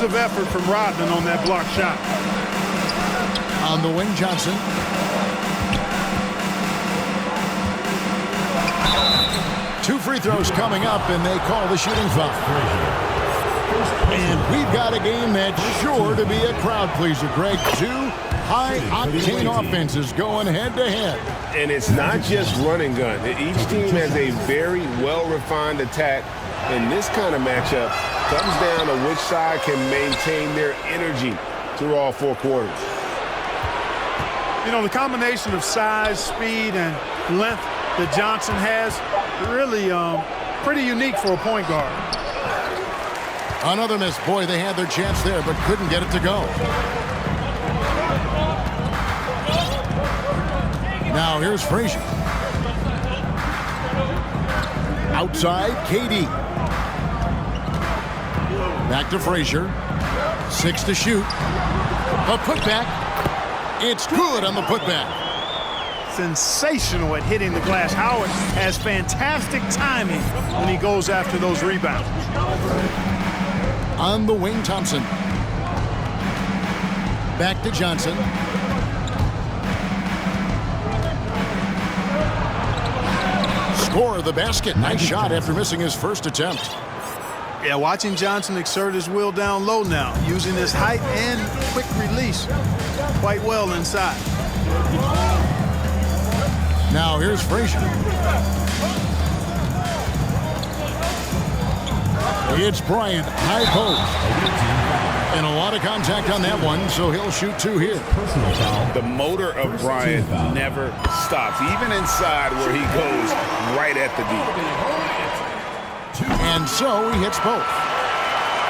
of effort from Rodman on that block shot. On the wing, Johnson. Two free throws coming up, and they call the shooting foul. And we've got a game that's sure to be a crowd pleaser, Greg. Two high-octane offenses going head-to-head. And it's not just run and gun. Each team has a very well-refined attack. And this kind of matchup comes down to which side can maintain their energy through all four quarters. You know, the combination of size, speed, and length that Johnson has, really pretty unique for a point guard. Another miss. Boy, they had their chance there, but couldn't get it to go. Now here's Frazier. Outside, KD. Back to Frazier. 6 to shoot. A putback. It's good on the putback. Sensational at hitting the glass. Howard has fantastic timing when he goes after those rebounds. On the wing, Thompson. Back to Johnson. Score the basket. Nice shot after missing his first attempt. Yeah, watching Johnson exert his will down low now, using his height and quick release quite well inside. Now here's Frazier. It's Bryant, high post. And a lot of contact on that one, so he'll shoot 2 here. The motor of Bryant never stops, even inside where he goes right at the D. And so he hits both.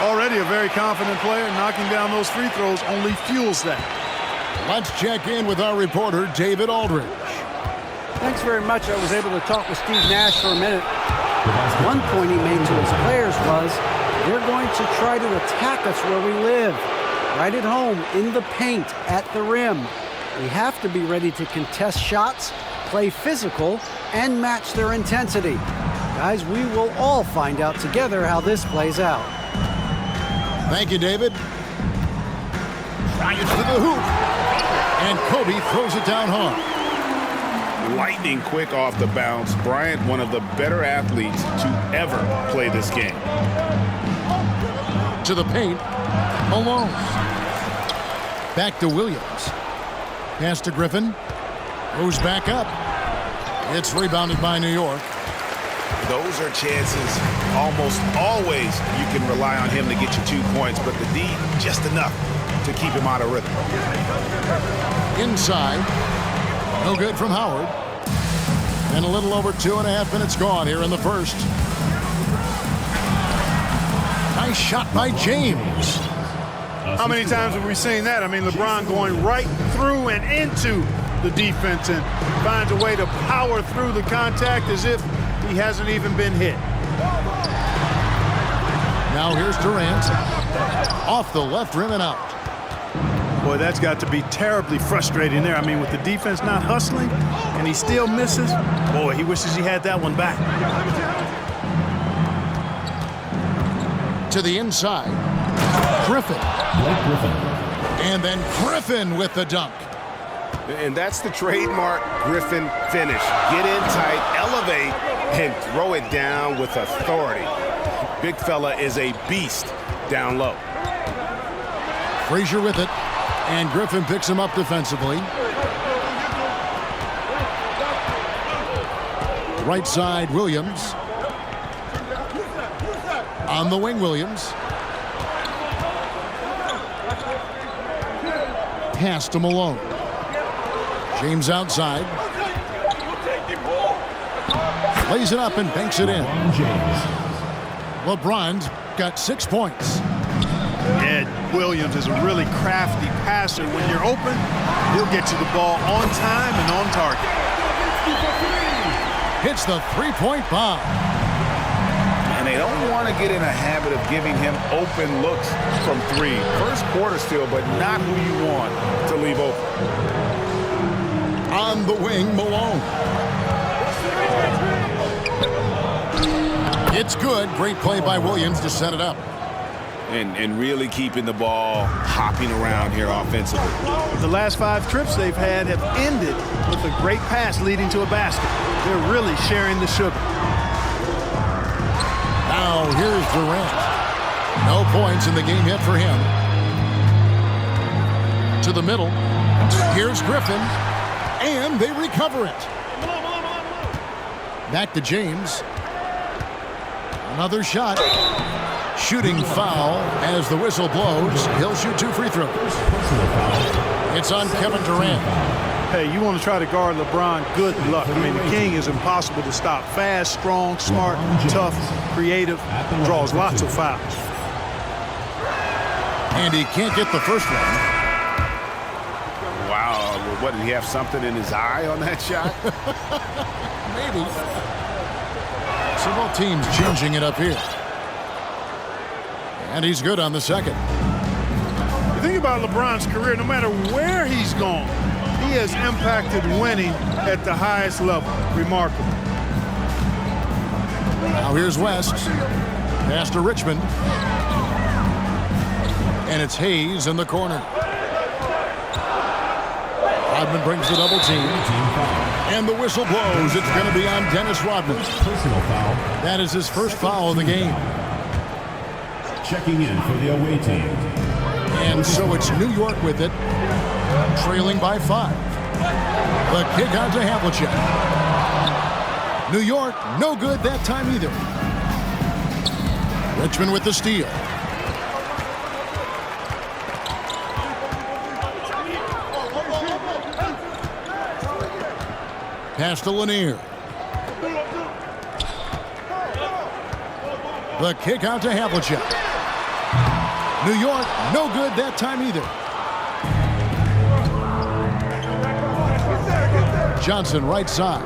Already a very confident player. Knocking down those free throws only fuels that. Let's check in with our reporter, David Aldridge. Thanks very much. I was able to talk with Steve Nash for a minute. One point he made to his players was, they're going to try to attack us where we live. Right at home, in the paint, at the rim. We have to be ready to contest shots, play physical, and match their intensity. Guys, we will all find out together how this plays out. Thank you, David. It's to the hoop. And Kobe throws it down hard. Lightning quick off the bounce. Bryant, one of the better athletes to ever play this game. To the paint, Malone. Back to Williams. Pass to Griffin. Goes back up. It's rebounded by New York. Those are chances almost always you can rely on him to get you 2 points, but the D just enough to keep him out of rhythm. Inside. No good from Howard. And a little over 2.5 minutes gone here in the first. Nice shot by James. How many times have we seen that? I mean, LeBron going right through and into the defense and finds a way to power through the contact as if he hasn't even been hit. Now here's Durant. Off the left rim and out. Boy, that's got to be terribly frustrating there. I mean, with the defense not hustling and he still misses, boy, he wishes he had that one back. To the inside. Griffin. And then Griffin with the dunk. And that's the trademark Griffin finish. Get in tight, elevate, and throw it down with authority. Big fella is a beast down low. Frazier with it. And Griffin picks him up defensively. Right side, Williams. On the wing, Williams. Pass to Malone. James outside. Lays it up and banks it in. LeBron's got 6 points. Ed Williams is a really crafty passer. When you're open, he'll get you the ball on time and on target. Hits the three-point bomb. And they don't want to get in a habit of giving him open looks from 3. First quarter still, but not who you want to leave open. On the wing, Malone. It's good. Great play by Williams to set it up. and really keeping the ball hopping around here offensively. The last 5 trips they've had have ended with a great pass leading to a basket. They're really sharing the sugar. Now here's Durant. No points in the game yet for him. To the middle. Here's Griffin. And they recover it. Back to James. Another shot. Shooting foul as the whistle blows. He'll shoot 2 free throws. It's on Kevin Durant. Hey, you want to try to guard LeBron, good luck. I mean, the king is impossible to stop. Fast, strong, smart, tough, creative, draws lots of fouls. And he can't get the first one. Wow, what, did he have something in his eye on that shot? Maybe. So both teams changing it up here. And he's good on the second. You think about LeBron's career, no matter where he's gone, he has impacted winning at the highest level. Remarkable. Now here's West. Pass to Richmond. And it's Hayes in the corner. Rodman brings the double team. And the whistle blows. It's going to be on Dennis Rodman. Personal foul. That is his first foul of the game. Checking in for the away team. And so it's New York with it, trailing by 5. The kick out to Havlicek. New York, no good that time either. Richmond with the steal. Pass to Lanier. The kick out to Havlicek. New York, no good that time either. Johnson, right side.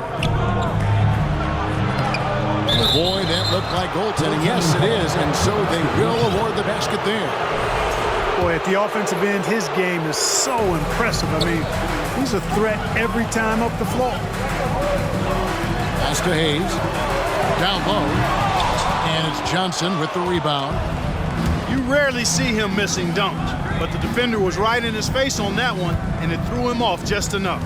Boy, that looked like goaltending. Yes, it is, and so they will award the basket there. Boy, at the offensive end, his game is so impressive. I mean, he's a threat every time up the floor. Pass to Hayes. Down low. And it's Johnson with the rebound. You rarely see him missing dunks, but the defender was right in his face on that one, and it threw him off just enough.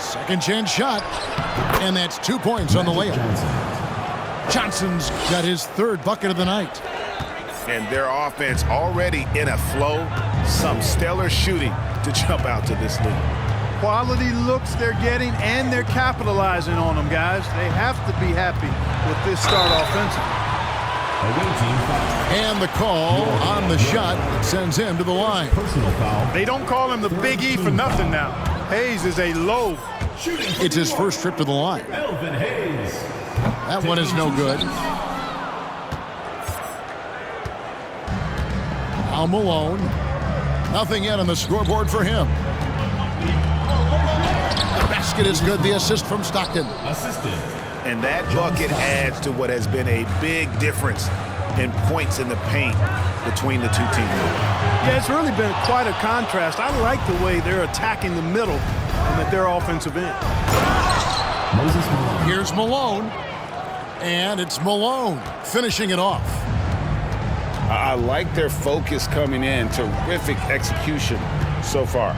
Second chance shot, and that's 2 points on the layup. Johnson's got his 3rd bucket of the night. And their offense already in a flow. Some stellar shooting to jump out to this lead. Quality looks they're getting, and they're capitalizing on them, guys. They have to be happy with this start offensively. And the call on the shot that sends him to the line. Personal foul. They don't call him the Big E for nothing now. Hayes is a low. It's his first trip to the line. Elvin Hayes. That one is no good. Now Malone. Nothing yet on the scoreboard for him. The basket is good. The assist from Stockton. Assisted. And that bucket adds to what has been a big difference in points in the paint between the two teams. Yeah, it's really been quite a contrast. I like the way they're attacking the middle and at their offensive end. Here's Malone. And it's Malone finishing it off. I like their focus coming in. Terrific execution so far.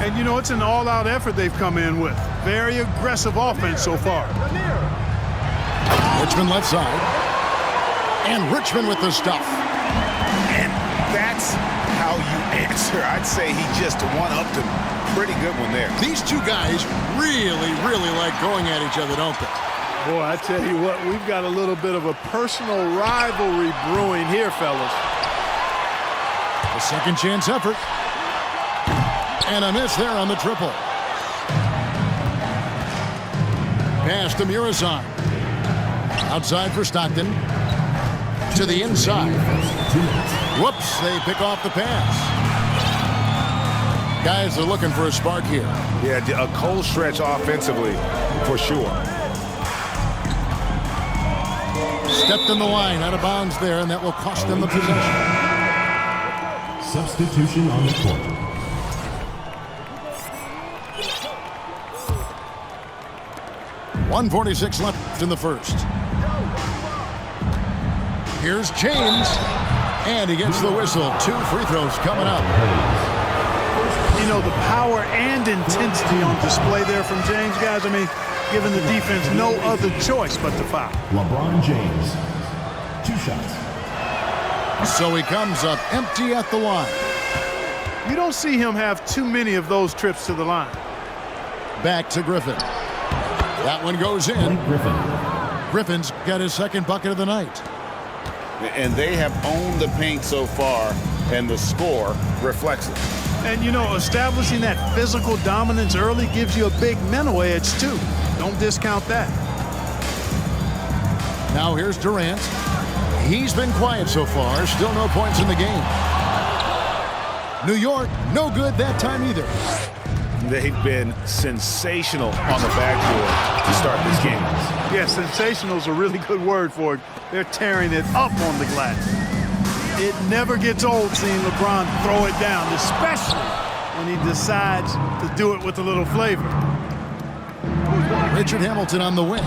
And, you know, it's an all-out effort they've come in with. Very aggressive offense so far. Richmond left side. And Richmond with the stuff. And that's how you answer. I'd say he just one-upped him. Pretty good one there. These two guys really, really like going at each other, don't they? Boy, I tell you what, we've got a little bit of a personal rivalry brewing here, fellas. A second chance effort. And a miss there on the triple. Pass to Muresan. Outside for Stockton. To the inside. Whoops, they pick off the pass. Guys are looking for a spark here. Yeah, a cold stretch offensively, for sure. Stepped in the line, out of bounds there, and that will cost them the possession. Substitution on the court. 1:46 left in the first. Here's James, and he gets the whistle. 2 free throws coming up. You know, the power and intensity on display there from James, guys. I mean, giving the defense no other choice but to foul. LeBron James, 2 shots. So he comes up empty at the line. You don't see him have too many of those trips to the line. Back to Griffin. That one goes in. Griffin's got his second bucket of the night. And they have owned the paint so far, and the score reflects it. And, you know, establishing that physical dominance early gives you a big mental edge, too. Don't discount that. Now here's Durant. He's been quiet so far. Still no points in the game. New York, no good that time either. They've been sensational on the backboard to start this game. Yeah, sensational is a really good word for it. They're tearing it up on the glass. It never gets old seeing LeBron throw it down, especially when he decides to do it with a little flavor. Richard Hamilton on the wing.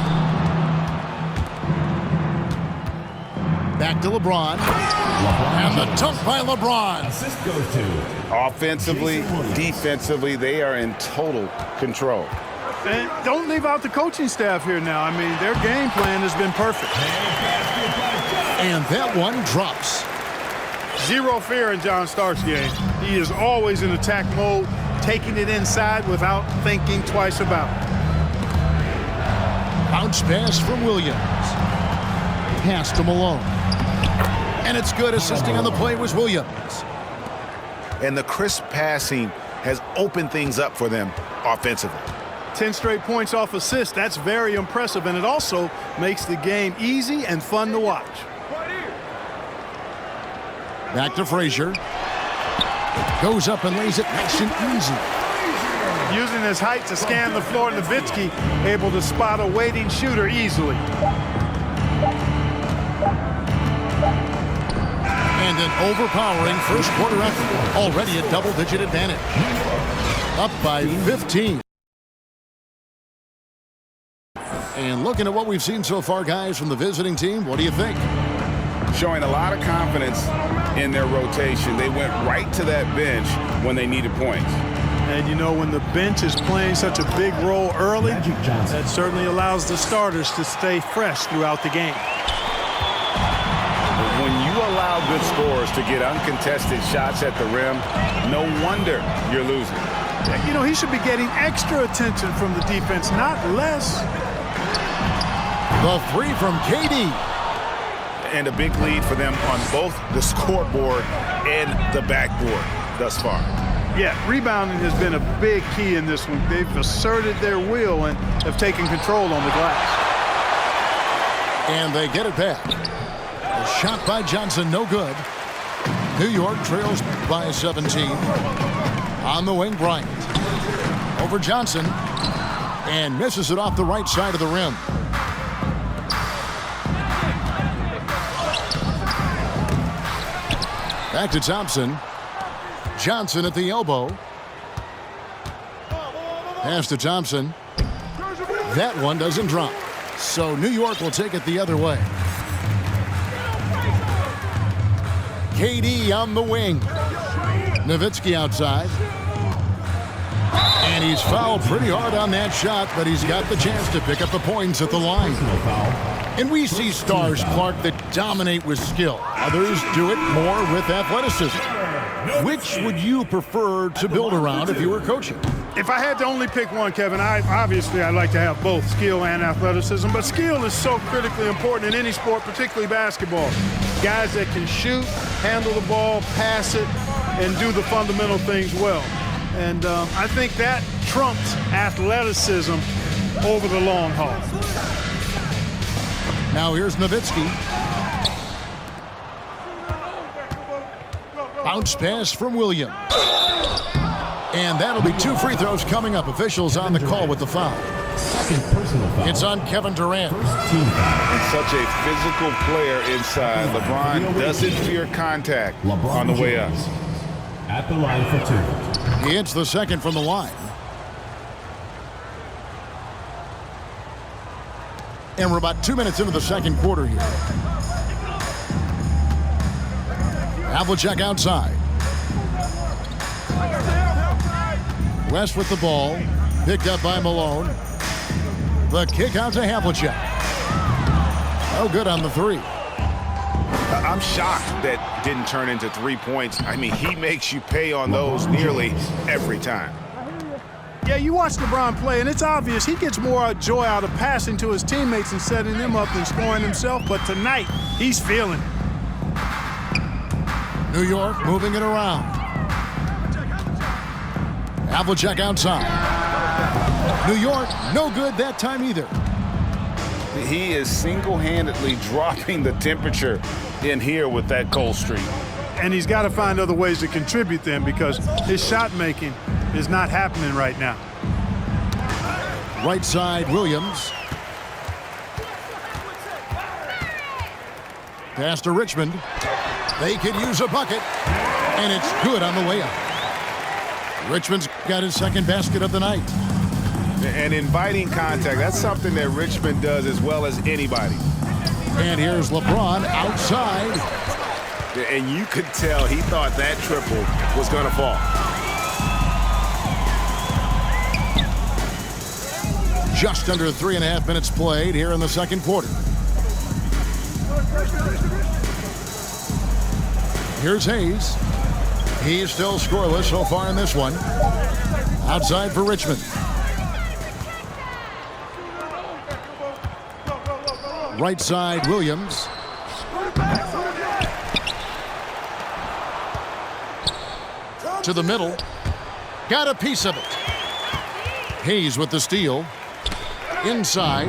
Back to LeBron. And the dunk by LeBron. Assist goes to. Offensively, defensively, they are in total control. And don't leave out the coaching staff here now. I mean, their game plan has been perfect. And that one drops. Zero fear in John Stark's game. He is always in attack mode, taking it inside without thinking twice about it. Bounce pass from Williams. Pass to Malone. And it's good. Assisting on the play was Williams. And the crisp passing has opened things up for them offensively. 10 straight points off assists. That's very impressive, and it also makes the game easy and fun to watch. Back to Frazier. Goes up and lays it nice and easy. Using his height to scan the floor, Nowitzki able to spot a waiting shooter easily. And an overpowering first quarter effort. Already a double-digit advantage. Up by 15. And looking at what we've seen so far, guys, from the visiting team, what do you think? Showing a lot of confidence in their rotation. They went right to that bench when they needed points. And, you know, when the bench is playing such a big role early, that certainly allows the starters to stay fresh throughout the game. When you allow good scorers to get uncontested shots at the rim, no wonder you're losing. You know, he should be getting extra attention from the defense, not less. The three from KD. And a big lead for them on both the scoreboard and the backboard thus far. Yeah, rebounding has been a big key in this one. They've asserted their will and have taken control on the glass. And they get it back. A shot by Johnson, no good. New York trails by 17. On the wing, Bryant. Over Johnson. And misses it off the right side of the rim. Back to Thompson. Johnson at the elbow. Pass to Thompson. That one doesn't drop. So New York will take it the other way. KD on the wing. Nowitzki outside. And he's fouled pretty hard on that shot, but he's got the chance to pick up the points at the line. And we see stars, Clark, that dominate with skill. Others do it more with athleticism. Which would you prefer to build around if you were coaching? If I had to only pick one, Kevin, I'd like to have both skill and athleticism, but skill is so critically important in any sport, particularly basketball. Guys that can shoot, handle the ball, pass it, and do the fundamental things well. And I think that trumps athleticism over the long haul. Now here's Nowitzki. Bounce pass from Williams. And that'll be 2 free throws coming up. Officials on the call with the foul. Second personal foul. It's on Kevin Durant. First team foul. And such a physical player inside. LeBron doesn't fear contact LeBron on the way up. James at the line for 2. He hits the second from the line. And we're about 2 minutes into the second quarter here. Havlicek outside. West with the ball. Picked up by Malone. The kick out to Havlicek. Oh, good on the three. I'm shocked that didn't turn into 3 points. I mean, he makes you pay on those nearly every time. Yeah, you watch LeBron play, and it's obvious he gets more joy out of passing to his teammates and setting them up than scoring himself. But tonight, he's feeling it. New York moving it around. Havlicek outside. New York, no good that time either. He is single-handedly dropping the temperature in here with that cold streak. And he's got to find other ways to contribute then, because his shot making is not happening right now. Right side, Williams. Pass to Richmond. They could use a bucket, and it's good on the way up. Richmond's got his second basket of the night. And inviting contact, that's something that Richmond does as well as anybody. And here's LeBron outside. And you could tell he thought that triple was going to fall. Just under 3.5 minutes played here in the second quarter. Here's Hayes. He's still scoreless so far in this one. Outside for Richmond. Right side, Williams. To the middle. Got a piece of it. Hayes with the steal. Inside.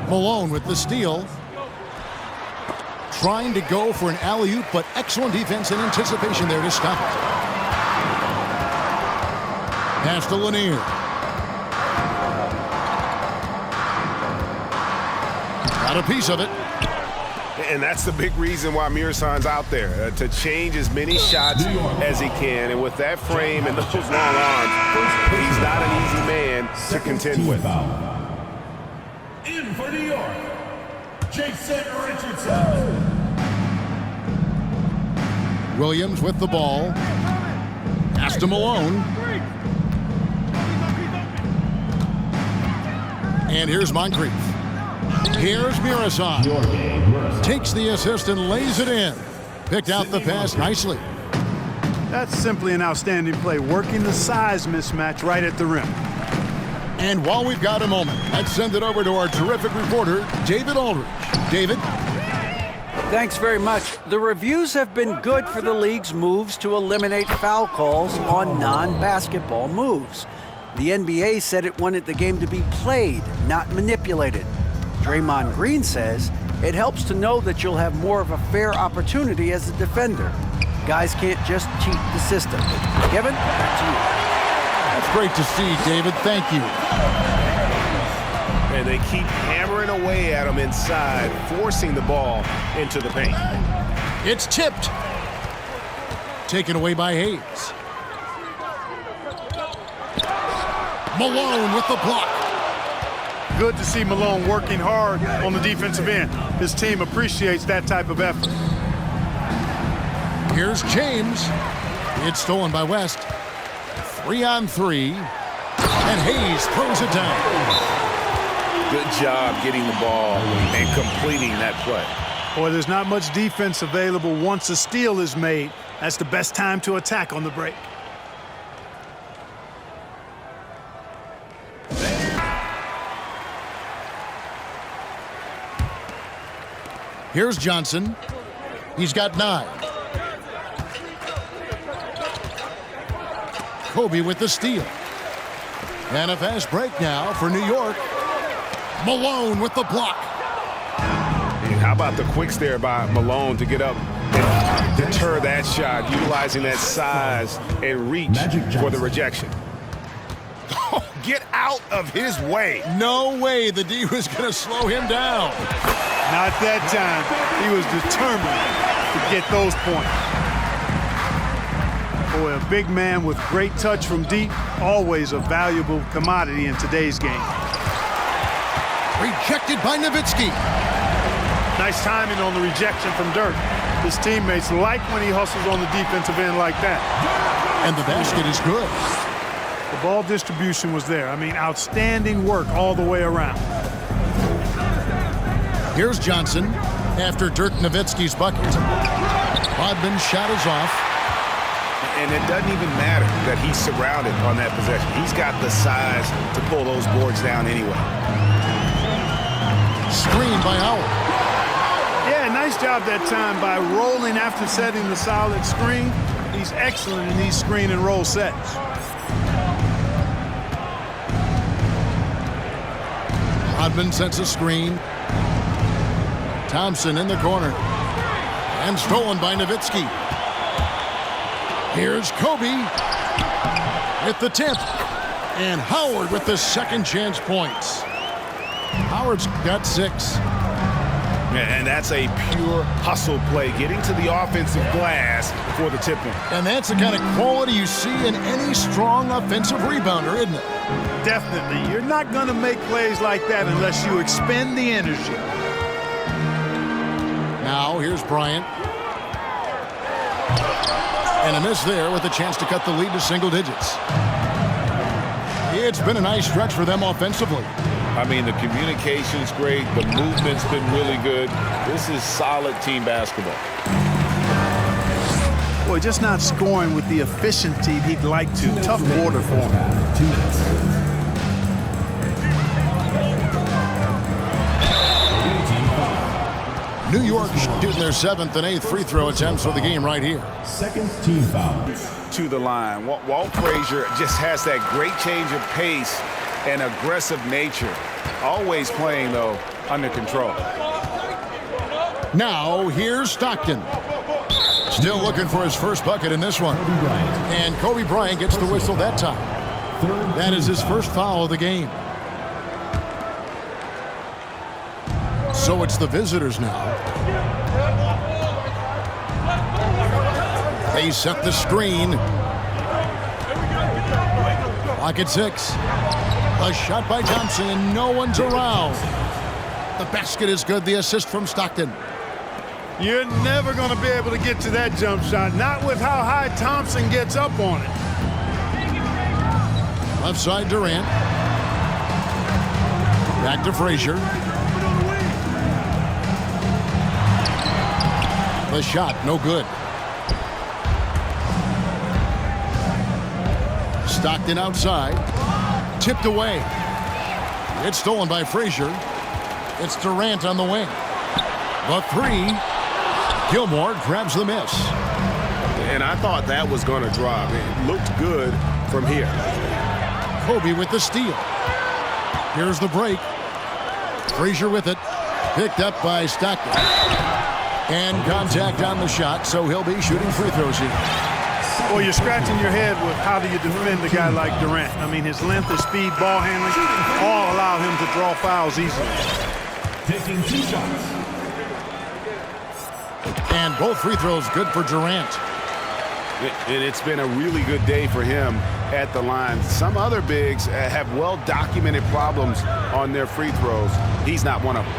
Malone with the steal. Trying to go for an alley-oop, but excellent defense and anticipation there to stop it. Pass to Lanier. Got a piece of it. And that's the big reason why Mirsan's out there, to change as many shots as he can. And with that frame and those long arms, he's not an easy man to contend with. In for New York, Jason Richardson. Williams with the ball. Pass to Malone. And here's Moncrief. Here's Mirsan. Takes the assist and lays it in. Picked out the pass nicely. That's simply an outstanding play, working the size mismatch right at the rim. And while we've got a moment, let's send it over to our terrific reporter, David Aldridge. David? Thanks very much. The reviews have been good for the league's moves to eliminate foul calls on non-basketball moves. The NBA said it wanted the game to be played, not manipulated. Draymond Green says it helps to know that you'll have more of a fair opportunity as a defender. Guys can't just cheat the system. Kevin, back to you. That's great to see, David. Thank you. And they keep hammering away at him inside, forcing the ball into the paint. It's tipped. Taken away by Hayes. Malone with the block. Good to see Malone working hard on the defensive end. His team appreciates that type of effort. Here's James. It's stolen by West. 3-on-3. And Hayes throws it down. Good job getting the ball and completing that play. Boy, there's not much defense available once a steal is made. That's the best time to attack on the break. Here's Johnson. He's got 9. Kobe with the steal. And a fast break now for New York. Malone with the block. How about the quicks there by Malone to get up and deter that shot, utilizing that size and reach for the rejection. Oh, get out of his way. No way the D was going to slow him down. Not that time. He was determined to get those points. Boy, a big man with great touch from deep, always a valuable commodity in today's game. rejected by Nowitzki. Nice timing on the rejection from Dirk. His teammates like when he hustles on the defensive end like that. And the basket is good. The ball distribution was there. I mean, outstanding work all the way around. Here's Johnson after Dirk Nowitzki's bucket. Rodman's shot is off. And it doesn't even matter that he's surrounded on that possession. He's got the size to pull those boards down anyway. Screen by Howard. Yeah, nice job that time by rolling after setting the solid screen. He's excellent in these screen and roll sets. Rodman sets a screen. Thompson in the corner. And stolen by Nowitzki. Here's Kobe with the tip. And Howard with the second chance points. Howard's got 6. And that's a pure hustle play, getting to the offensive glass for the tip-in. And that's the kind of quality you see in any strong offensive rebounder, isn't it? Definitely. You're not going to make plays like that unless you expend the energy. Now, here's Bryant. And a miss there with a chance to cut the lead to single digits. It's been a nice stretch for them offensively. I mean, the communication's great. The movement's been really good. This is solid team basketball. Boy, just not scoring with the efficiency he'd like to. Tough quarter for him. 2 minutes. New York shooting their 7th and 8th free throw attempts for the game right here. Second team foul. To the line. Walt Frazier just has that great change of pace and aggressive nature. Always playing, though, under control. Now, here's Stockton. Still looking for his first bucket in this one. And Kobe Bryant gets the whistle that time. That is his first foul of the game. So it's the visitors now. They set the screen. Clock at 6. A shot by Thompson, and no one's around. The basket is good. The assist from Stockton. You're never going to be able to get to that jump shot, not with how high Thompson gets up on it. Left side, Durant. Back to Frazier. The shot, no good. Stockton outside. Tipped away. It's stolen by Frazier. It's Durant on the wing. The 3. Gilmore grabs the miss. And I thought that was going to drop. It looked good from here. Kobe with the steal. Here's the break. Frazier with it. Picked up by Stockton. And contact on the shot, so he'll be shooting free throws here. Well, you're scratching your head with how do you defend a guy like Durant. I mean, his length, his speed, ball handling, all allow him to draw fouls easily. Taking 2 shots. And both free throws good for Durant. And it's been a really good day for him at the line. Some other bigs have well-documented problems on their free throws. He's not one of them.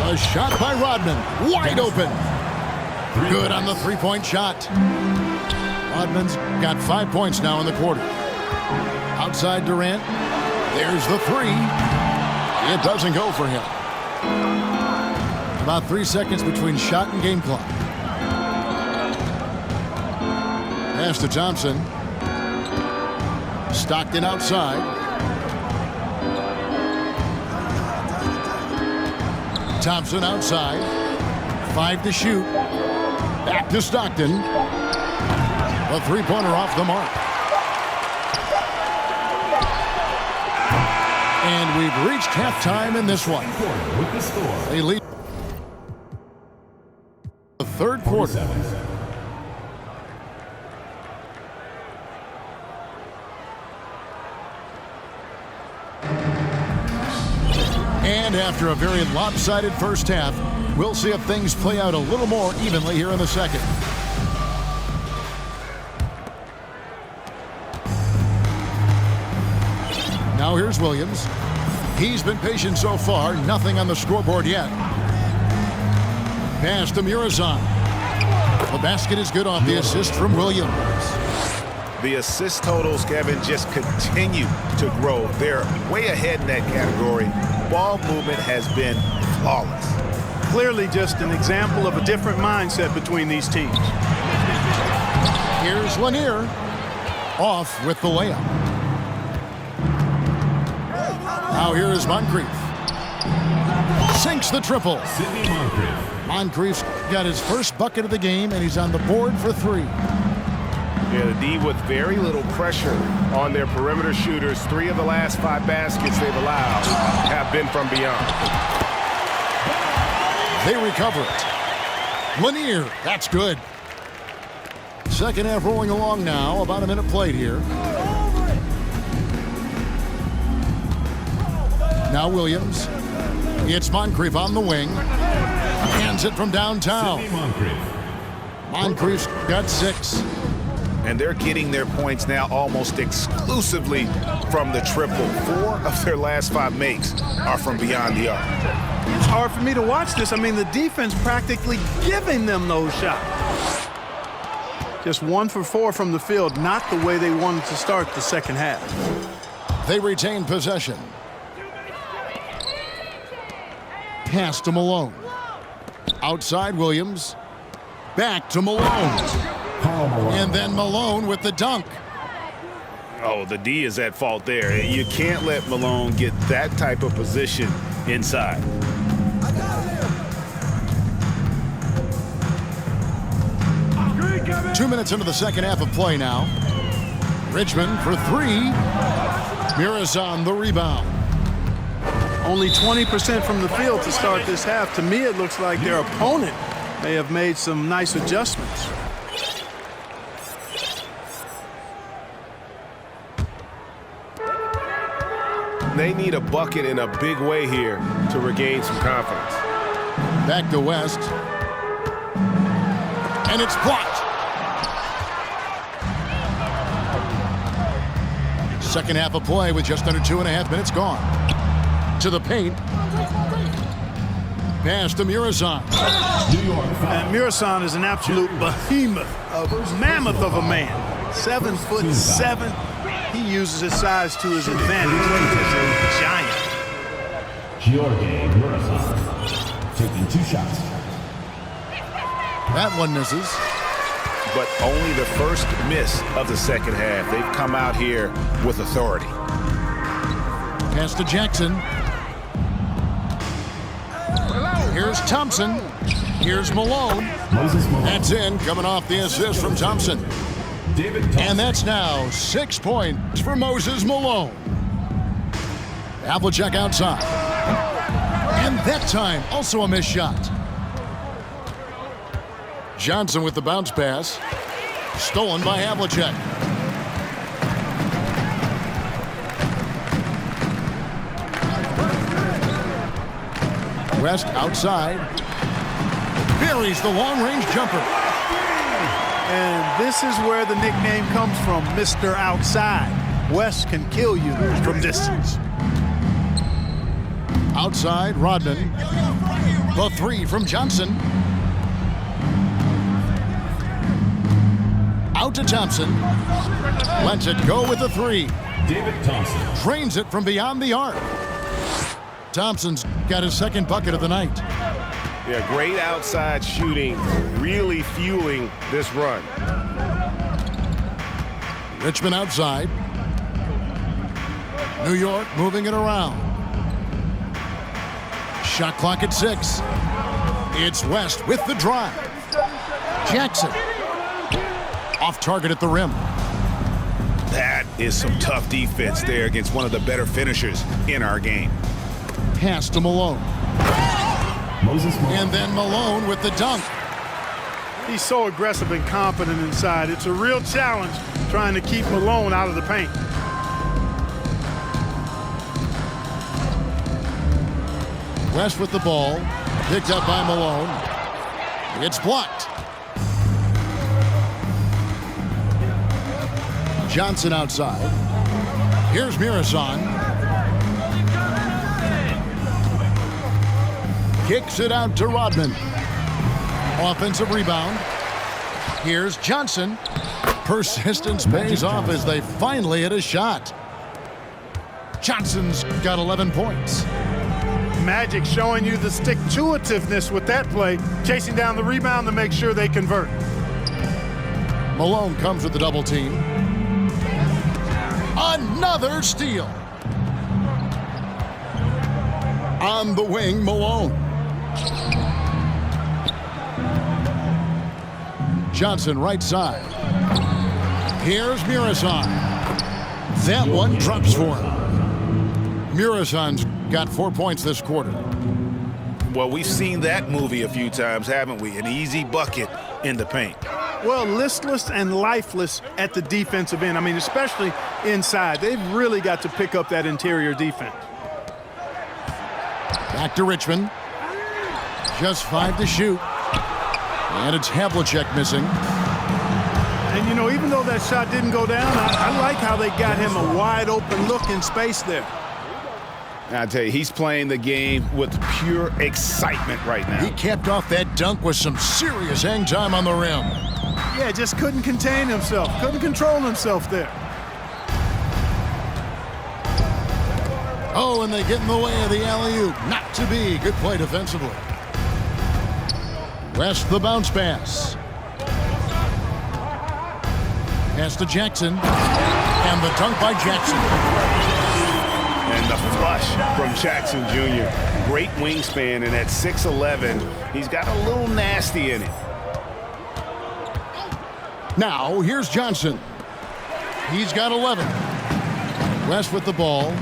A shot by Rodman. Wide open. Good on the three-point shot. Rodman's got 5 points now in the quarter. Outside Durant. There's the 3. It doesn't go for him. About 3 seconds between shot and game clock. Pass to Thompson. Stockton outside. Thompson outside. 5 to shoot. Back to Stockton. A three-pointer off the mark. And we've reached halftime in this one. With the score. They lead the third quarter. And after a very lopsided first half, we'll see if things play out a little more evenly here in the second. Now here's Williams. He's been patient so far. Nothing on the scoreboard yet. Pass to Murazan. The basket is good off the assist from Williams. The assist totals, Kevin, just continue to grow. They're way ahead in that category. Ball movement has been flawless. Clearly just an example of a different mindset between these teams. Here's Lanier. Off with the layup. Now here is Moncrief. Sinks the triple. Sidney Moncrief. Moncrief's got his first bucket of the game, and he's on the board for 3. Yeah, the D with very little pressure on their perimeter shooters. 3 of the last 5 baskets they've allowed have been from beyond. They recover it. Lanier, that's good. Second half rolling along now. About a minute played here. Now Williams. It's Moncrief on the wing. Hands it from downtown. Sidney Moncrief. Moncrief's got 6. And they're getting their points now almost exclusively from the triple. 4 of their last 5 makes are from beyond the arc. It's hard for me to watch this. I mean, the defense practically giving them those shots. Just 1 for 4 from the field, not the way they wanted to start the second half. They retain possession. Pass to Malone. Outside Williams. Back to Malone. And then Malone with the dunk. Oh, the D is at fault there. You can't let Malone get that type of position inside. 2 minutes into the second half of play now. Richmond for 3. Murazan the rebound. Only 20% from the field to start this half. To me, it looks like their opponent may have made some nice adjustments. They need a bucket in a big way here to regain some confidence. Back to West. And it's blocked. Second half of play with just under 2.5 minutes gone. To the paint. Pass to Murazan. New York foul. And Murazan is an absolute behemoth, a mammoth of a man. 7'7". He uses his size to his advantage. He's a giant. Jorge Murazan taking 2 shots. That one misses. But only the first miss of the second half. They've come out here with authority. Pass to Jackson. Here's Thompson. Here's Malone. Moses Malone. That's in, coming off the assist from Thompson. David Thompson. And that's now 6 points for Moses Malone. Havlicek outside. And that time, also a missed shot. Johnson with the bounce pass. Stolen by Havlicek. West outside. Buries the long-range jumper. And this is where the nickname comes from, Mr. Outside. West can kill you from distance. Outside, Rodman. The 3 from Johnson. Out to Thompson. Lets it go with the 3. David Thompson. Drains it from beyond the arc. Thompson's got his second bucket of the night. Yeah, great outside shooting, really fueling this run. Richmond outside. New York moving it around. Shot clock at 6. It's West with the drive. Jackson. Off target at the rim. That is some tough defense there against one of the better finishers in our game. Pass to Malone. Moses Malone. And then Malone with the dunk. He's so aggressive and confident inside. It's a real challenge trying to keep Malone out of the paint. West with the ball. Picked up by Malone. It's blocked. Johnson outside. Here's Murazan. kicks it out to Rodman. Offensive rebound. Here's Johnson. Persistence pays off as they finally hit a shot. Johnson's got 11 points. Magic showing you the stick-to-itiveness with that play, chasing down the rebound to make sure they convert. Malone comes with the double team. Another steal. On the wing, Malone. Johnson right side. Here's Murison. That one drops for him. Murison's got 4 points this quarter. Well, we've seen that movie a few times, haven't we? An easy bucket in the paint. Well, listless and lifeless at the defensive end. I mean, especially inside. They've really got to pick up that interior defense. Back to Richmond. Just 5 to shoot. And it's Havlicek missing. And, you know, even though that shot didn't go down, I like how they got him a wide-open look in space there. I tell you, he's playing the game with pure excitement right now. He capped off that dunk with some serious hang time on the rim. Yeah, just couldn't contain himself, couldn't control himself there. Oh, and they get in the way of the alley-oop. Not to be. Good play defensively. West the bounce pass. Pass to Jackson. And the dunk by Jackson. And the flush from Jackson Jr. Great wingspan, and at 6'11", he's got a little nasty in it. Now, here's Johnson. He's got 11. West with the ball.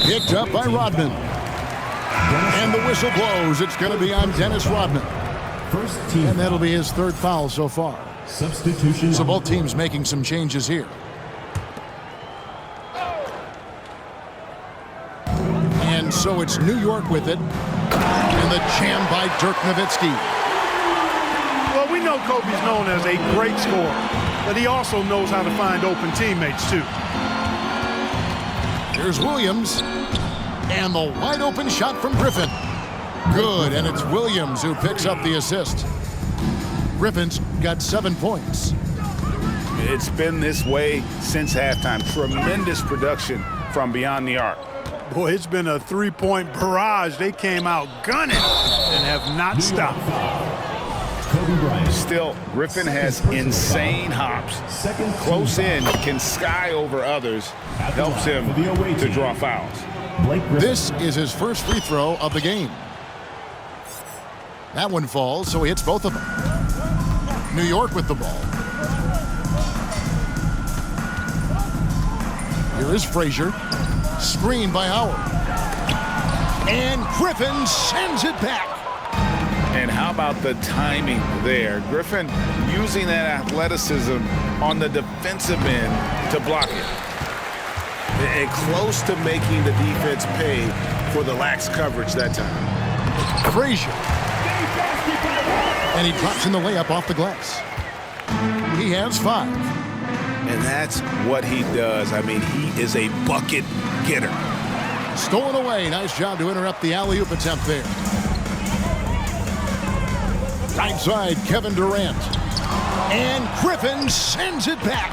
Picked up by Rodman. And the whistle blows. It's going to be on Dennis Rodman. First team. And that'll be his 3rd foul so far. Substitution. So both teams making some changes here. And so it's New York with it. And the jam by Dirk Nowitzki. Well, we know Kobe's known as a great scorer, but he also knows how to find open teammates, too. Here's Williams. And the wide open shot from Griffin. Good, and it's Williams who picks up the assist. Griffin's got 7 points. It's been this way since halftime. Tremendous production from beyond the arc. Boy, it's been a three-point barrage. They came out gunning and have not stopped. Still, Griffin has insane hops. Close in, can sky over others, helps him to draw fouls. This is his first free throw of the game. That one falls, so he hits both of them. New York with the ball. Here is Frazier. Screen by Howard. And Griffin sends it back. And how about the timing there? Griffin using that athleticism on the defensive end to block it. And close to making the defense pay for the lax coverage that time. Frazier. And he drops in the layup off the glass. He has 5. And that's what he does. I mean, he is a bucket getter. Stolen away. Nice job to interrupt the alley-oop attempt there. Right side, Kevin Durant. And Griffin sends it back.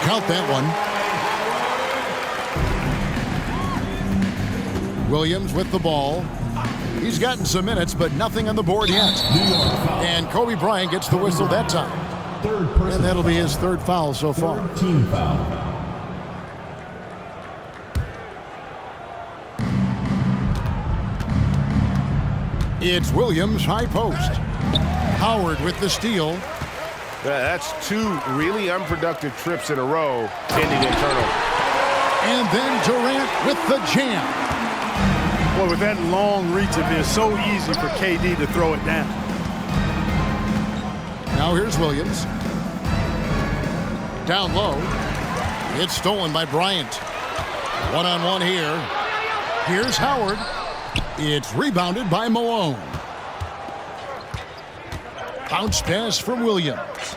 Count that one. Williams with the ball. He's gotten some minutes, but nothing on the board yet. And Kobe Bryant gets the whistle that time. And that'll be his 3rd foul so far. Team foul. It's Williams, high post. Howard with the steal. That's 2 really unproductive trips in a row, ending in turnover. And then Durant with the jam. Boy, with that long reach of his, so easy for KD to throw it down. Now here's Williams. Down low. It's stolen by Bryant. One-on-one here. Here's Howard. It's rebounded by Malone. Bounce pass from Williams.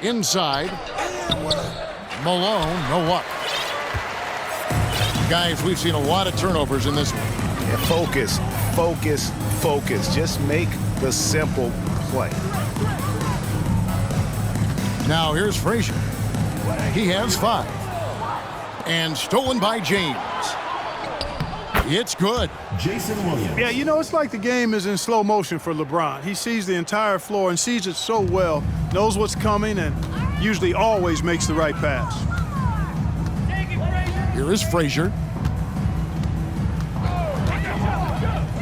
Inside. Malone, no luck. Guys, we've seen a lot of turnovers in this one. Focus, focus, focus. Just make the simple play. Now here's Frazier. He has 5. And stolen by James. It's good. Jason Williams. Yeah, you know, it's like the game is in slow motion for LeBron. He sees the entire floor and sees it so well, knows what's coming, and usually always makes the right pass. Here is Frazier.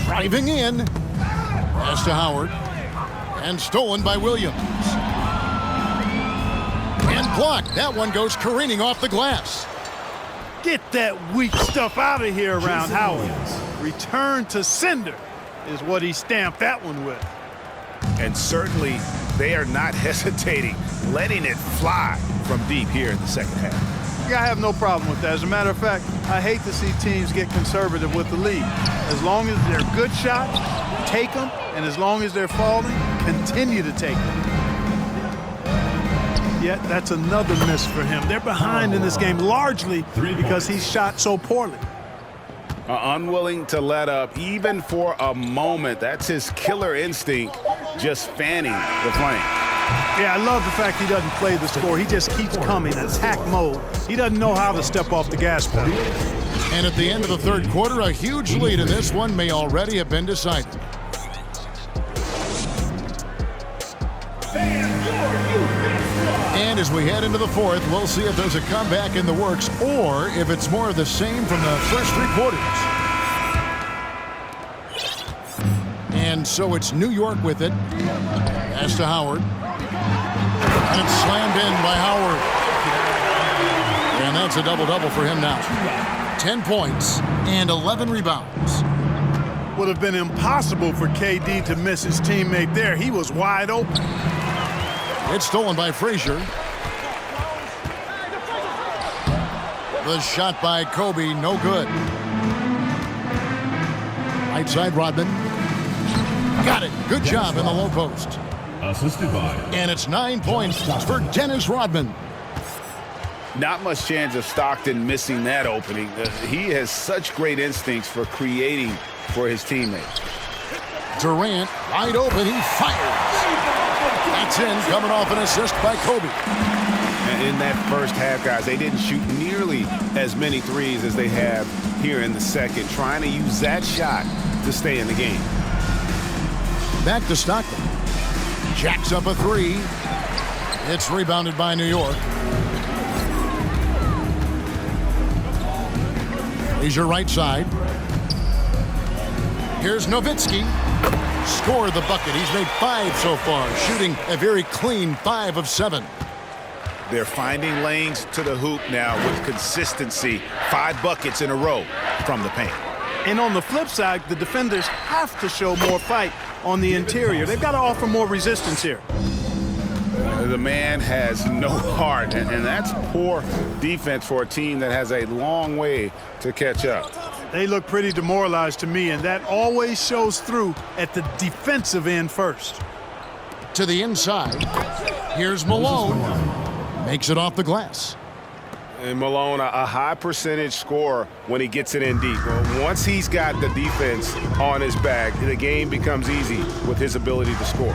Driving in. Pass to Howard. And stolen by Williams. And blocked. That one goes careening off the glass. Get that weak stuff out of here around Howard. Return to sender is what he stamped that one with. And certainly they are not hesitating, letting it fly from deep here in the second half. Yeah, I have no problem with that. As a matter of fact, I hate to see teams get conservative with the lead. As long as they're good shots, take them, and as long as they're falling, continue to take them. Yet that's another miss for him. They're behind in this game largely because he shot so poorly. Unwilling to let up even for a moment. That's his killer instinct, just fanning the flame. Yeah, I love the fact he doesn't play the score. He just keeps coming, attack mode. He doesn't know how to step off the gas pedal. And at the end of the third quarter, a huge lead in this one may already have been decided. And as we head into the fourth, we'll see if there's a comeback in the works or if it's more of the same from the first 3 quarters. And so it's New York with it. Pass to Howard. And it's slammed in by Howard. And that's a double-double for him now. 10 points and 11 rebounds. Would have been impossible for KD to miss his teammate there. He was wide open. It's stolen by Frazier. The shot by Kobe, no good. Right side, Rodman. Got it. Good job in the low post. Assisted by. And it's 9 points for Dennis Rodman. Not much chance of Stockton missing that opening. He has such great instincts for creating for his teammates. Durant, wide open, he fires. That's in, coming off an assist by Kobe. And in that first half, guys, they didn't shoot nearly as many threes as they have here in the second, trying to use that shot to stay in the game. Back to Stockton. Jacks up a 3. It's rebounded by New York. Here's your right side. Here's Nowitzki. Scored the bucket. He's made 5 so far, shooting a very clean 5 of 7. They're finding lanes to the hoop now with consistency. 5 buckets in a row from the paint. And on the flip side, the defenders have to show more fight on the interior. They've got to offer more resistance here. The man has no heart, and that's poor defense for a team that has a long way to catch up. They look pretty demoralized to me, and that always shows through at the defensive end first. To the inside. Here's Malone. Makes it off the glass. And Malone, a high percentage scorer when he gets it in deep. Well, once he's got the defense on his back, the game becomes easy with his ability to score.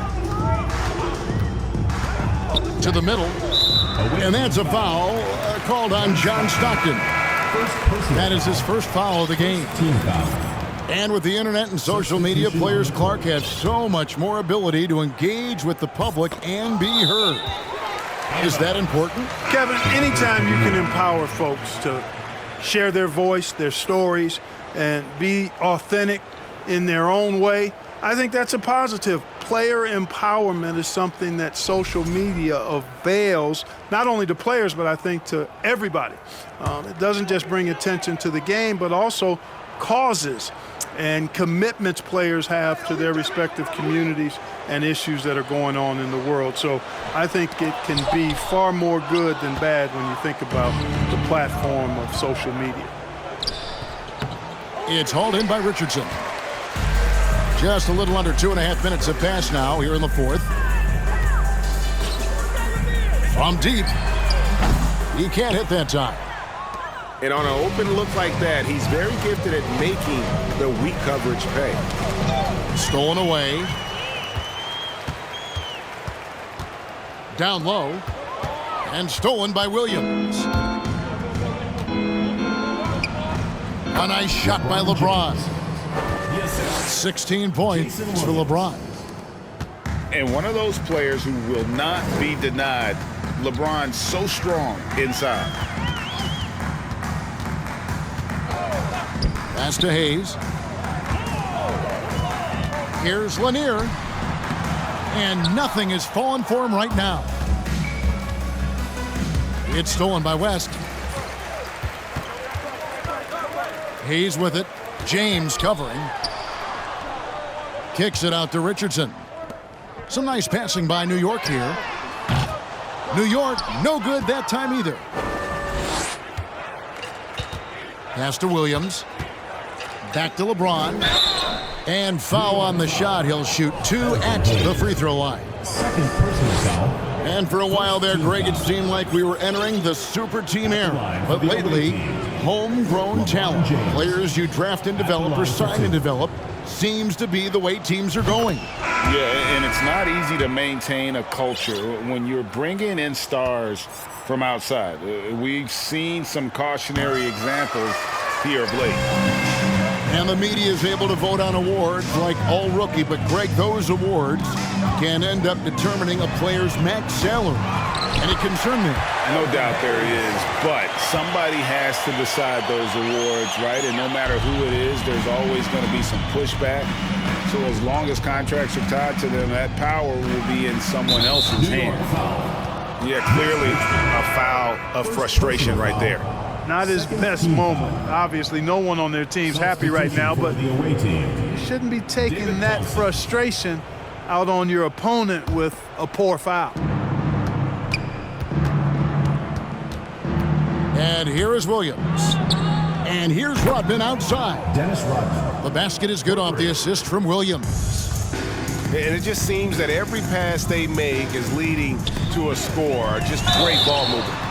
To the middle. And that's a foul called on John Stockton. That is his first foul of the game. And with the internet and social media, players Clark have so much more ability to engage with the public and be heard. Is that important? Kevin, anytime you can empower folks to share their voice, their stories, and be authentic in their own way, I think that's a positive. Player empowerment is something that social media avails, not only to players, but I think to everybody. It doesn't just bring attention to the game, but also causes and commitments players have to their respective communities and issues that are going on in the world. So I think it can be far more good than bad when you think about the platform of social media. It's hauled in by Richardson. Just a little under 2.5 minutes have passed now here in the fourth. From deep. He can't hit that time. And on an open look like that, he's very gifted at making the weak coverage pay. Stolen away. Down low. And stolen by Williams. A nice shot by LeBron. 16 points for LeBron. And one of those players who will not be denied. LeBron's so strong inside. Pass to Hayes. Here's Lanier. And nothing is falling for him right now. It's stolen by West. Hayes with it. James covering. Kicks it out to Richardson. Some nice passing by New York here. New York, no good that time either. Pass to Williams. Back to LeBron. And foul on the shot. He'll shoot 2 at the free throw line. Second personal foul. And for a while there, Greg, it seemed like we were entering the super team era. But lately, homegrown talent, players you draft and develop or sign and develop, seems to be the way teams are going. Yeah, and it's not easy to maintain a culture when you're bringing in stars from outside. We've seen some cautionary examples here of late. And the media is able to vote on awards like All Rookie, but Greg, those awards can end up determining a player's max salary. Any concern there? No doubt there is, but somebody has to decide those awards, right? And no matter who it is, there's always going to be some pushback. So as long as contracts are tied to them, that power will be in someone else's hands. Yeah, clearly a foul of frustration right there. Not his best moment. Obviously, no one on their team's happy right now, but you shouldn't be taking that frustration out on your opponent with a poor foul. And here is Williams. And here's Rodman outside. Dennis Rodman. The basket is good off the assist from Williams. And it just seems that every pass they make is leading to a score. Just great ball movement.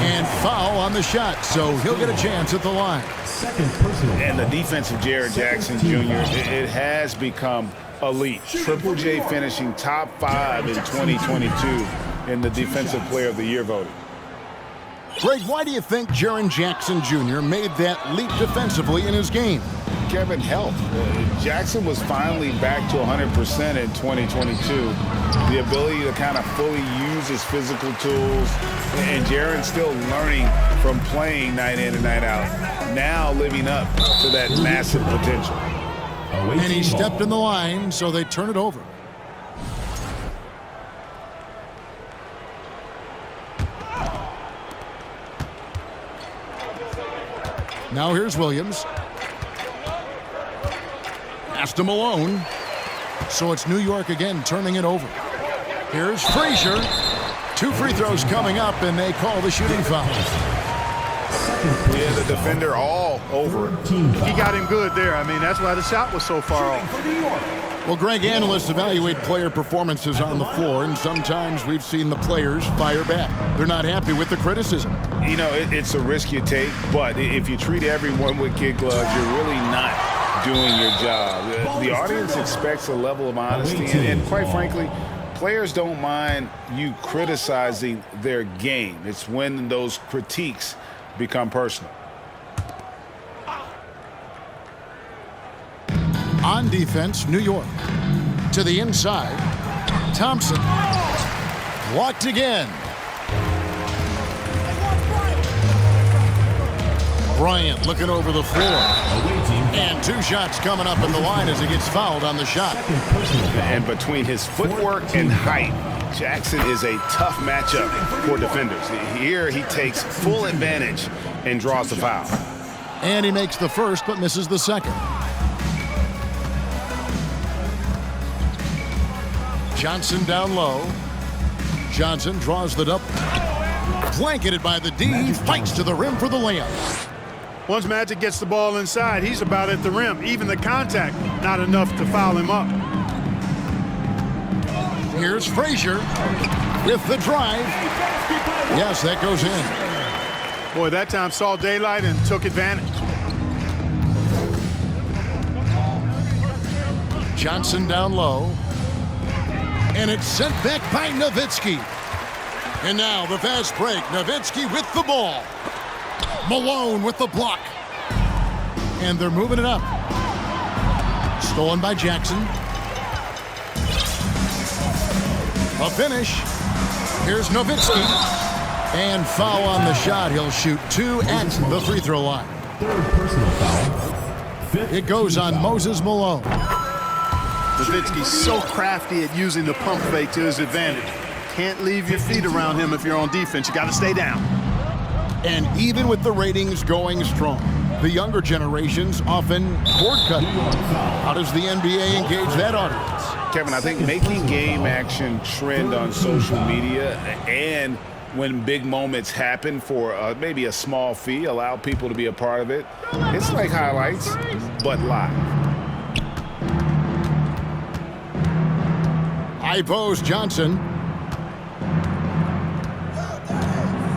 And foul on the shot, so he'll get a chance at the line. Second personal foul. And the defense of Jaren Jackson Jr., it has become elite. Triple J finishing top 5 in 2022 in the Defensive Player of the Year voting. Greg, why do you think Jaren Jackson Jr. made that leap defensively in his game? Kevin, health. Jackson was finally back to 100% in 2022. The ability to kind of fully use his physical tools. And Jaren's still learning from playing night in and night out. Now living up to that massive potential. And he stepped in the line, so they turn it over. Now here's Williams. Pass to Malone. So it's New York again turning it over. Here's Frazier. 2 free throws coming up, and they call the shooting foul. Yeah, the defender all over it. He got him good there. I mean, that's why the shot was so far off. Well, Greg, analysts evaluate player performances on the floor, and sometimes we've seen the players fire back. They're not happy with the criticism. You know, it's a risk you take, but if you treat everyone with kid gloves, you're really not doing your job. The audience expects a level of honesty, and quite frankly, players don't mind you criticizing their game. It's when those critiques become personal. On defense, New York. To the inside. Thompson. Blocked again. Bryant looking over the floor. And 2 shots coming up in the line as he gets fouled on the shot. And between his footwork and height, Jackson is a tough matchup for defenders. Here he takes full advantage and draws the foul. And he makes the first but misses the second. Johnson down low. Johnson draws the double. Blanketed by the D, fights to the rim for the layup. Once Magic gets the ball inside, he's about at the rim. Even the contact, not enough to foul him up. Here's Frazier with the drive. Yes, that goes in. Boy, that time saw daylight and took advantage. Johnson down low. And it's sent back by Nowitzki. And now the fast break. Nowitzki with the ball. Malone with the block. And they're moving it up. Stolen by Jackson. A finish. Here's Nowitzki. And foul on the shot. He'll shoot 2 at the free throw line. Third personal foul. It goes on Moses Malone. Nowitzki's so crafty at using the pump fake to his advantage. Can't leave your feet around him if you're on defense. You got to stay down. And even with the ratings going strong, the younger generations often cord cut. How does the NBA engage that audience? Kevin, I think making game action trend on social media and when big moments happen for maybe a small fee, allow people to be a part of it. It's like highlights, but live. High post Johnson.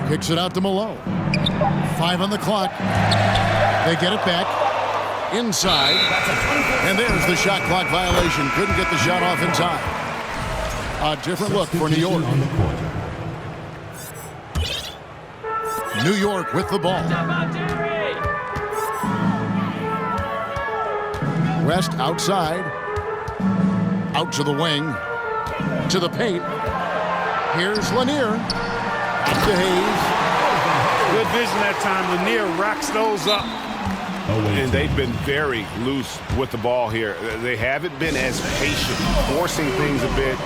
Kicks it out to Malone. 5 on the clock. They get it back. Inside. And there's the shot clock violation. Couldn't get the shot off in time. A different look for New York. New York with the ball. West outside. Out to the wing. To the paint. Here's Lanier. Back to Hayes. Good vision that time. Lanier racks those up. And they've been very loose with the ball here. They haven't been as patient, forcing things a bit,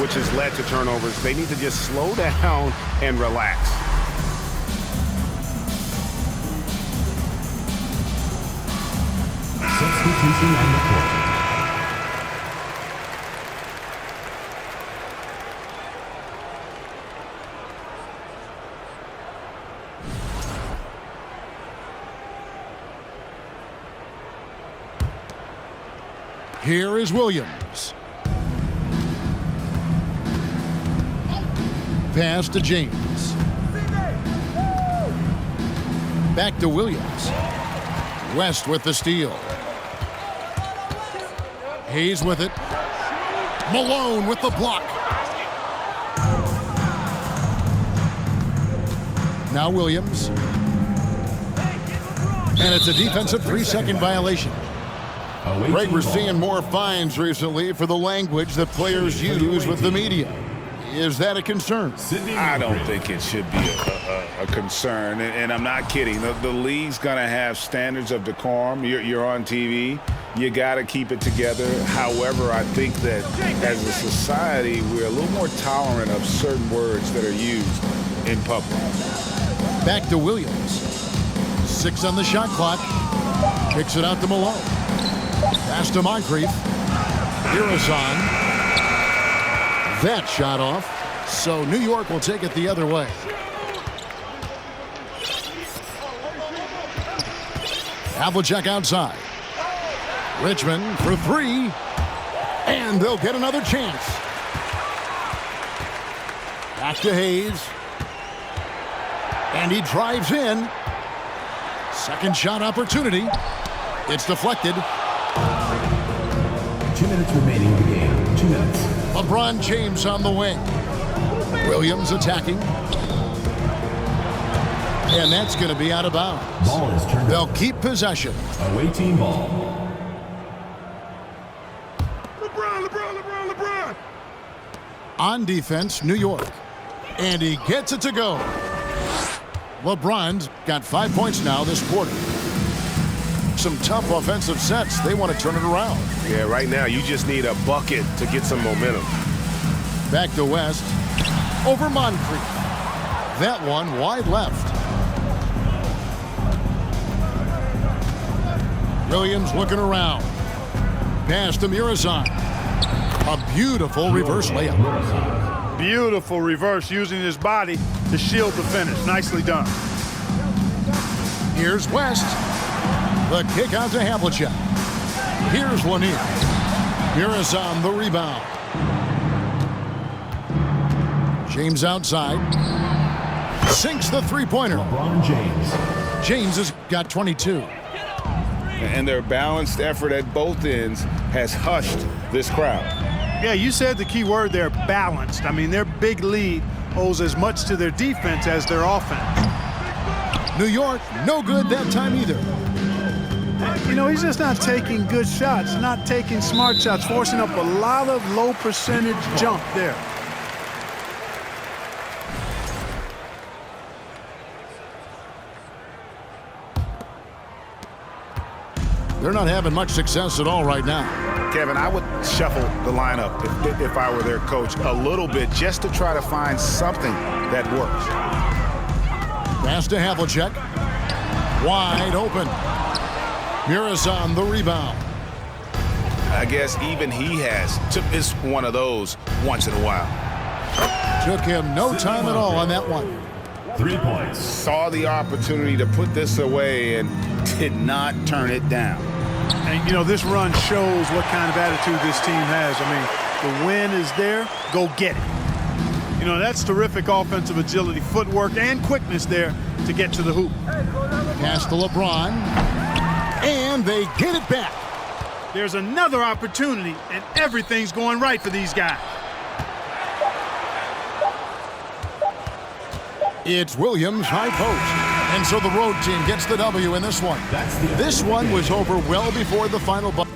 which has led to turnovers. They need to just slow down and relax. Substitution on the court. Here is Williams. Pass to James. Back to Williams. West with the steal. Hayes with it. Malone with the block. Now Williams. And it's a defensive 3-second violation. Greg, we're seeing more fines recently for the language that players use with the media. Is that a concern? I don't think it should be a concern, and I'm not kidding. The league's going to have standards of decorum. You're on TV. You got to keep it together. However, I think that as a society, we're a little more tolerant of certain words that are used in public. Back to Williams. 6 on the shot clock. Kicks it out to Malone. Pass to Moncrief. Irazan. That shot off. So New York will take it the other way. Havlicek outside. Richmond for 3. And they'll get another chance. Back to Hayes. And he drives in. Second shot opportunity. It's deflected. 2 minutes remaining in the game. 2 minutes. LeBron James on the wing. Williams attacking. And that's going to be out of bounds. Ball is turned. They'll keep possession. Away team ball. LeBron. On defense, New York. And he gets it to go. LeBron's got 5 points now this quarter. Some tough offensive sets. They want to turn it around. Yeah, right now you just need a bucket to get some momentum. Back to West. Over Moncrief. That one wide left. Williams looking around. Pass to Irazan. A beautiful reverse layup. Beautiful reverse using his body to shield the finish. Nicely done. Here's West. The kick out to Havlicek. Here's Lanier. Irazan the rebound. James outside. sinks the three-pointer. LeBron James. James has got 22. And their balanced effort at both ends has hushed this crowd. Yeah, you said the key word there, balanced. I mean, their big lead owes as much to their defense as their offense. New York, no good that time either. You know, he's just not taking good shots, not taking smart shots, forcing up a lot of low percentage jump there. They're not having much success at all right now. Kevin, I would shuffle the lineup if I were their coach a little bit just to try to find something that works. Pass to Havlicek. Wide open. Muresan the rebound. I guess even he has to miss one of those once in a while. Took him no time at all on that one. 3 points. Saw the opportunity to put this away and did not turn it down. And, you know, this run shows what kind of attitude this team has. I mean, the win is there. Go get it. You know, that's terrific offensive agility, footwork, and quickness there to get to the hoop. Pass to LeBron. And they get it back. There's another opportunity, and everything's going right for these guys. It's Williams high post. And so the road team gets the W in this one. This one was over well before the final buzzer.